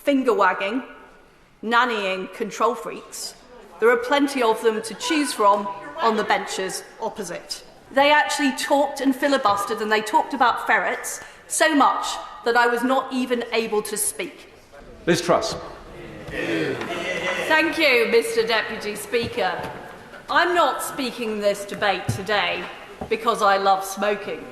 finger-wagging, nannying control freaks, there are plenty of them to choose from on the benches opposite. They actually talked and filibustered, and they talked about ferrets so much that I was not even able to speak. Liz Truss. Thank you, Mr. Deputy Speaker. I'm not speaking this debate today because I love smoking,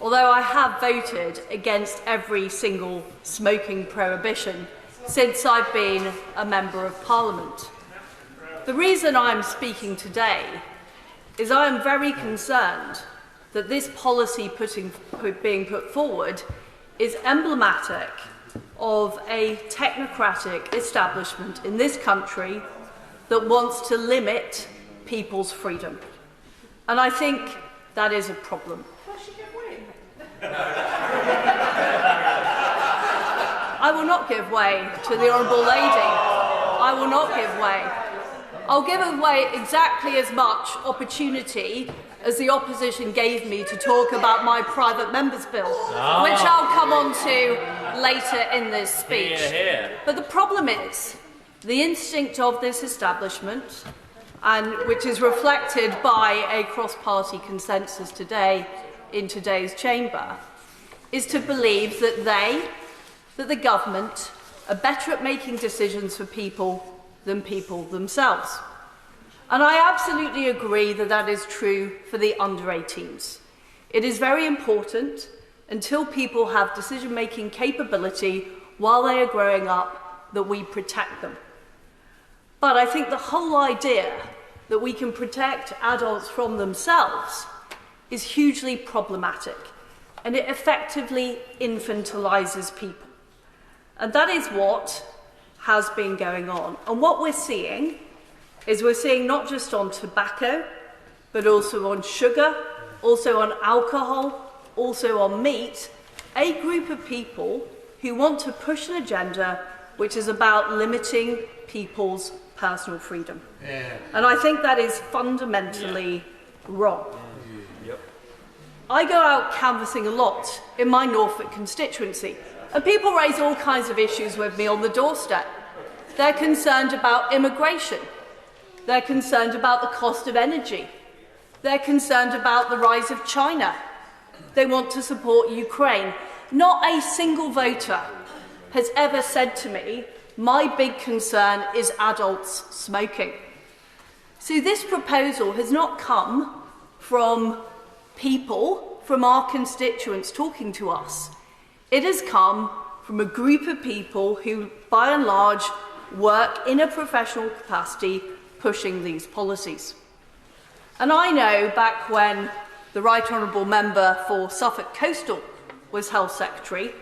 although I have voted against every single smoking prohibition since I've been a Member of Parliament. The reason I'm speaking today is I am very concerned that this policy being put forward is emblematic of a technocratic establishment in this country that wants to limit people's freedom. And I think that is a problem. I will not give way to the Honourable Lady. I will not give way. I'll give away exactly as much opportunity as the opposition gave me to talk about my private member's bill, which I'll come on to later in this speech. But the problem is the instinct of this establishment, and which is reflected by a cross-party consensus today in today's chamber, is to believe that the government are better at making decisions for people than people themselves. And I absolutely agree that that is true for the under-18s. It is very important, until people have decision-making capability while they are growing up, that we protect them. But I think the whole idea that we can protect adults from themselves is hugely problematic, and it effectively infantilises people. And that is what has been going on. And what we're seeing not just on tobacco, but also on sugar, also on alcohol, also on meat, a group of people who want to push an agenda which is about limiting people's personal freedom. And I think that is fundamentally wrong. I go out canvassing a lot in my Norfolk constituency, and people raise all kinds of issues with me on the doorstep. They're concerned about immigration. They're concerned about the cost of energy. They're concerned about the rise of China. They want to support Ukraine. Not a single voter has ever said to me, my big concern is adults smoking. So this proposal has not come from people, from our constituents talking to us. It has come from a group of people who, by and large, work in a professional capacity pushing these policies. And I know back when the Right Honourable Member for Suffolk Coastal was Health Secretary,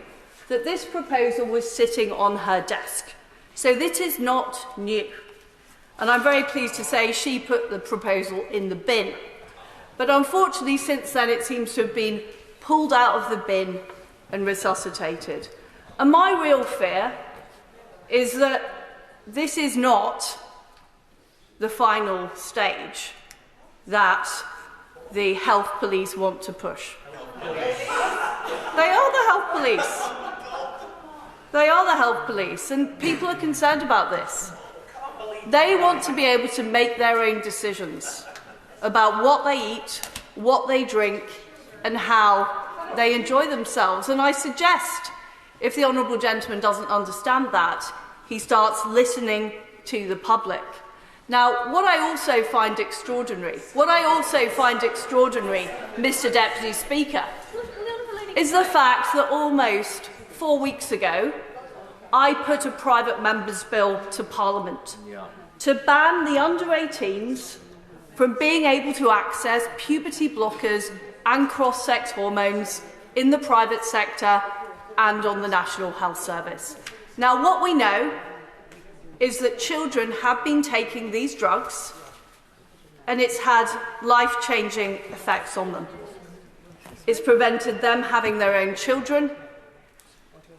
that this proposal was sitting on her desk. So this is not new. And I'm very pleased to say she put the proposal in the bin. But unfortunately, since then, it seems to have been pulled out of the bin and resuscitated. And my real fear is that this is not the final stage that the health police want to push. They are the health police. They are the health police, and people are concerned about this. They want to be able to make their own decisions about what they eat, what they drink, and how they enjoy themselves. And I suggest, if the honourable gentleman doesn't understand that, he starts listening to the public. Now, what I also find extraordinary, Mr. Deputy Speaker, is the fact that almost 4 weeks ago, I put a private member's bill to Parliament to ban the under-18s from being able to access puberty blockers and cross-sex hormones in the private sector and on the National Health Service. Now, what we know is that children have been taking these drugs, and it's had life-changing effects on them. It's prevented them having their own children.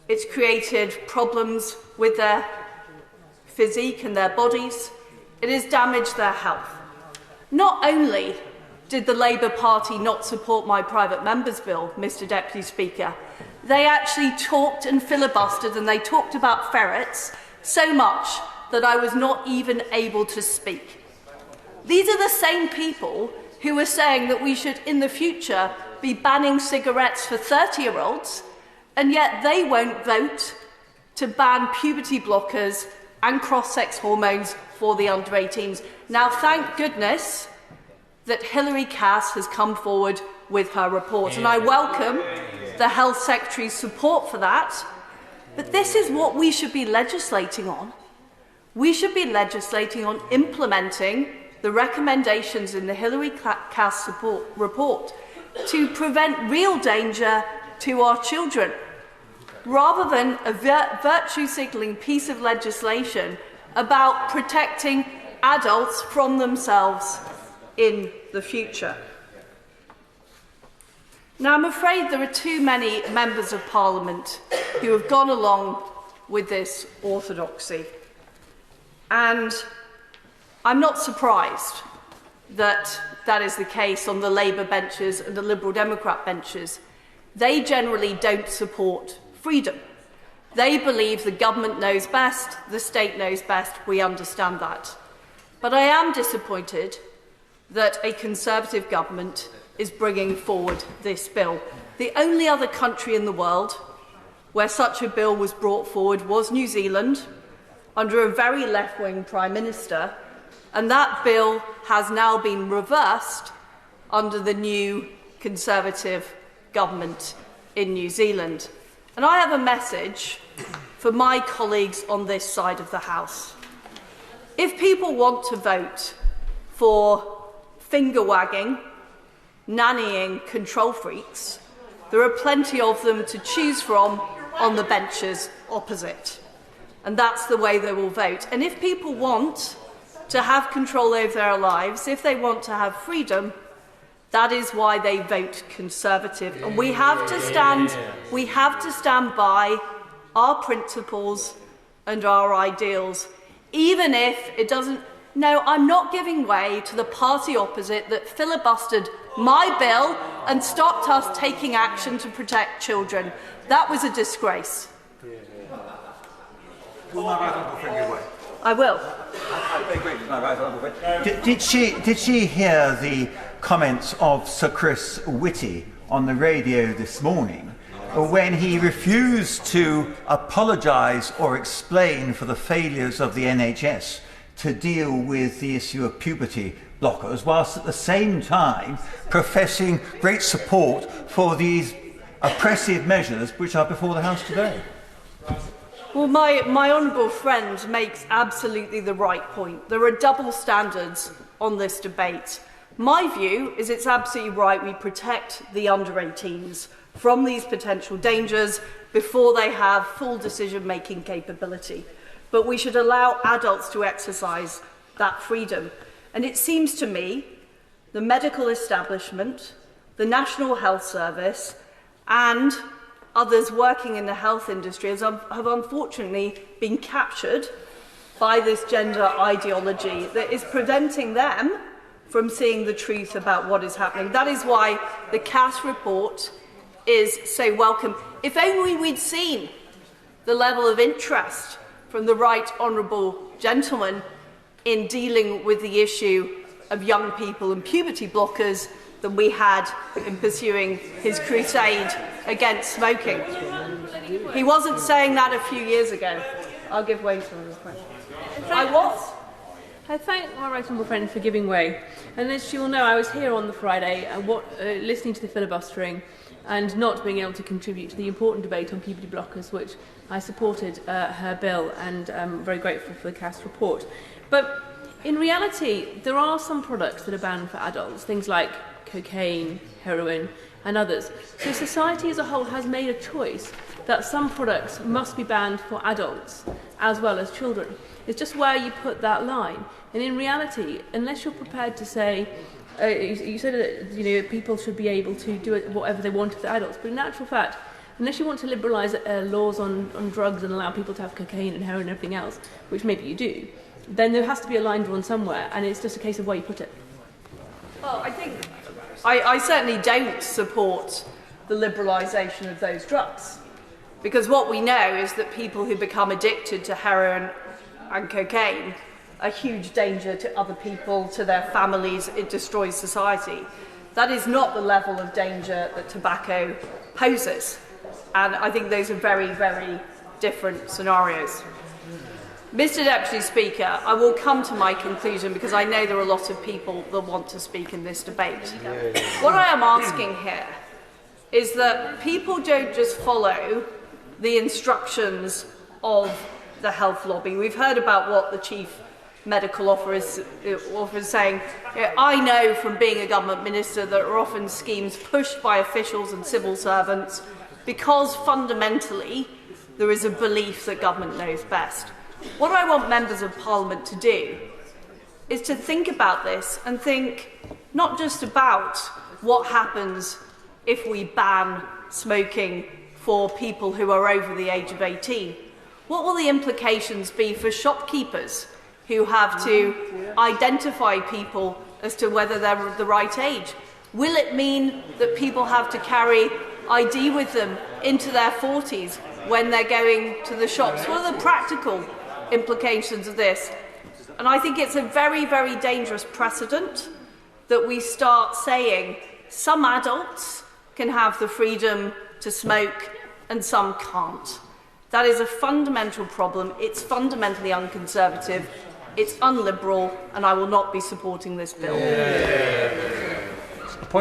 It's created problems with their physique and their bodies. It has damaged their health. Not only did the Labour Party not support my private member's bill, Mr. Deputy Speaker, they actually talked and filibustered, and they talked about ferrets so much that I was not even able to speak. These are the same people who were saying that we should, in the future, be banning cigarettes for 30-year-olds, and yet they won't vote to ban puberty blockers and cross-sex hormones for the under-18s. Now, thank goodness that Hilary Cass has come forward with her report, and I welcome the Health Secretary's support for that. But this is what we should be legislating on. We should be legislating on implementing the recommendations in the Hilary Cass report to prevent real danger to our children, rather than a virtue signalling piece of legislation about protecting adults from themselves in the future. Now, I'm afraid there are too many members of Parliament who have gone along with this orthodoxy. And I'm not surprised that that is the case on the Labour benches and the Liberal Democrat benches. They generally don't support freedom. They believe the government knows best, the state knows best. We understand that. But I am disappointed that a Conservative government is bringing forward this bill. The only other country in the world where such a bill was brought forward was New Zealand, under a very left-wing Prime Minister, and that bill has now been reversed under the new Conservative government in New Zealand. And I have a message for my colleagues on this side of the House. If people want to vote for finger-wagging, nannying control freaks, there are plenty of them to choose from on the benches opposite. And that's the way they will vote. And if people want to have control over their lives, if they want to have freedom, that is why they vote Conservative. And we have to stand by our principles and our ideals, even if it doesn't. No, I'm not giving way to the party opposite that filibustered my bill and stopped us taking action to protect children. That was a disgrace. I will. Did she hear the comments of Sir Chris Whitty on the radio this morning when he refused to apologise or explain for the failures of the NHS to deal with the issue of puberty blockers, whilst at the same time professing great support for these oppressive measures which are before the House today? Well, my honourable friend makes absolutely the right point. There are double standards on this debate. My view is it's absolutely right we protect the under-18s from these potential dangers before they have full decision-making capability. But we should allow adults to exercise that freedom. And it seems to me the medical establishment, the National Health Service, and others working in the health industry have unfortunately been captured by this gender ideology that is preventing them from seeing the truth about what is happening. That is why the Cass report is so welcome. If only we'd seen the level of interest from the right honourable gentleman in dealing with the issue of young people and puberty blockers than we had in pursuing his crusade against smoking. He wasn't saying that a few years ago. I'll give way to another question. I was. I thank my right honourable friend for giving way. And as she will know, I was here on the Friday listening to the filibustering and not being able to contribute to the important debate on puberty blockers, which I supported her bill, and I'm very grateful for the Cass report. But in reality, there are some products that are banned for adults, things like cocaine, heroin, and others. So society as a whole has made a choice that some products must be banned for adults as well as children. It's just where you put that line. And in reality, unless you're prepared to say, you said that people should be able to do whatever they want with the adults, but in actual fact, unless you want to liberalise laws on drugs and allow people to have cocaine and heroin and everything else, which maybe you do, then there has to be a line drawn somewhere, and it's just a case of where you put it. Well, I think I certainly don't support the liberalisation of those drugs. Because what we know is that people who become addicted to heroin and cocaine are a huge danger to other people, to their families. It destroys society. That is not the level of danger that tobacco poses. And I think those are very, very different scenarios. Mr. Deputy Speaker, I will come to my conclusion because I know there are a lot of people that want to speak in this debate. What I am asking here is that people don't just follow the instructions of the health lobby. We've heard about what the Chief Medical Officer is saying. I know from being a government minister that there are often schemes pushed by officials and civil servants because fundamentally there is a belief that government knows best. What I want members of Parliament to do is to think about this and think not just about what happens if we ban smoking for people who are over the age of 18. What will the implications be for shopkeepers who have to identify people as to whether they're the right age? Will it mean that people have to carry ID with them into their 40s when they're going to the shops? What are the practical implications of this? And I think it's a very, very dangerous precedent that we start saying some adults can have the freedom to smoke and some can't. That is a fundamental problem. It's fundamentally unconservative, it's unliberal, and I will not be supporting this bill.